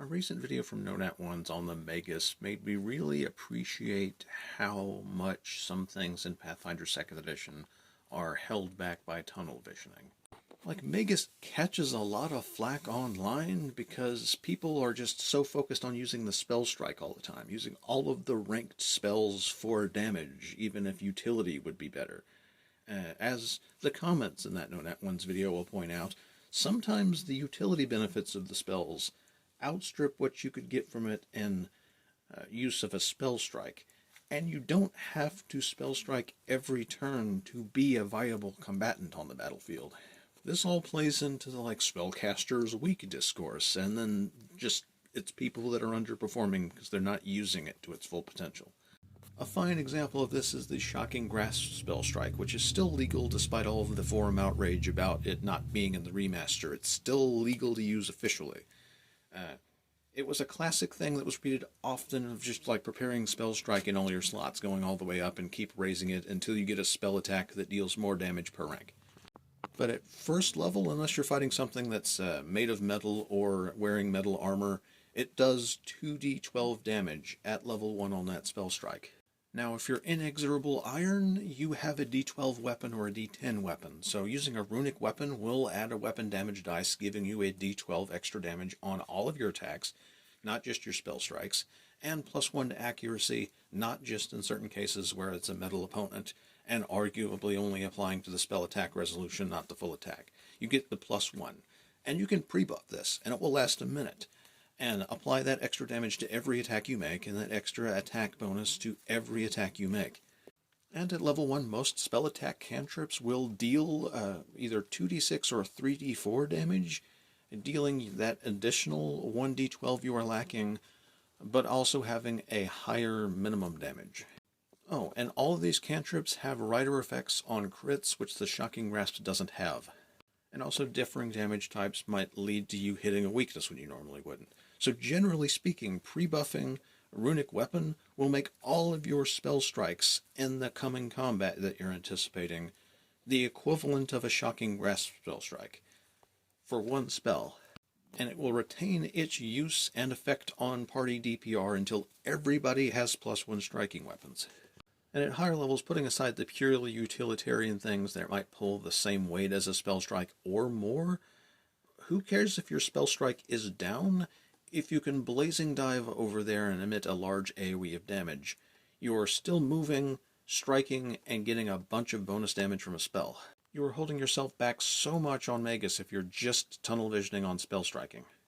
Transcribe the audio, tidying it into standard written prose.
A recent video from No.Nat1's on the Magus made me really appreciate how much some things in Pathfinder 2nd Edition are held back by tunnel visioning. Like, Magus catches a lot of flack online because people are just so focused on using the spell strike all the time, using all of the ranked spells for damage, even if utility would be better. As the comments in that No.Nat1's video will point out, sometimes the utility benefits of the spells outstrip what you could get from it in use of a spell strike. And you don't have to spell strike every turn to be a viable combatant on the battlefield. This all plays into the spellcaster's weak discourse, and then just it's people that are underperforming because they're not using it to its full potential. A fine example of this is the Shocking Grasp spell strike, which is still legal despite all of the forum outrage about it not being in the remaster. It's still legal to use officially. It was a classic thing that was repeated often of just preparing spell strike in all your slots, going all the way up and keep raising it until you get a spell attack that deals more damage per rank. But at first level, unless you're fighting something that's made of metal or wearing metal armor, it does 2d12 damage at level 1 on that spell strike. Now, if you're inexorable iron, you have a d12 weapon or a d10 weapon, so using a runic weapon will add a weapon damage dice, giving you a d12 extra damage on all of your attacks, not just your spell strikes, and +1 to accuracy, not just in certain cases where it's a metal opponent, and arguably only applying to the spell attack resolution, not the full attack. You get the +1, and you can pre-buff this, and it will last a minute. And apply that extra damage to every attack you make, and that extra attack bonus to every attack you make. And at level 1, most spell attack cantrips will deal either 2d6 or 3d4 damage, dealing that additional 1d12 you are lacking, but also having a higher minimum damage. Oh, and all of these cantrips have rider effects on crits, which the Shocking Grasp doesn't have. And also differing damage types might lead to you hitting a weakness when you normally wouldn't. So generally speaking, pre-buffing a runic weapon will make all of your spell strikes in the coming combat that you're anticipating the equivalent of a Shocking Grasp spell strike for one spell. And it will retain its use and effect on party DPR until everybody has +1 striking weapons. And at higher levels, putting aside the purely utilitarian things that might pull the same weight as a spell strike or more, who cares if your spell strike is down? If you can blazing dive over there and emit a large AoE of damage, you are still moving, striking, and getting a bunch of bonus damage from a spell. You are holding yourself back so much on Magus if you're just tunnel visioning on spell striking.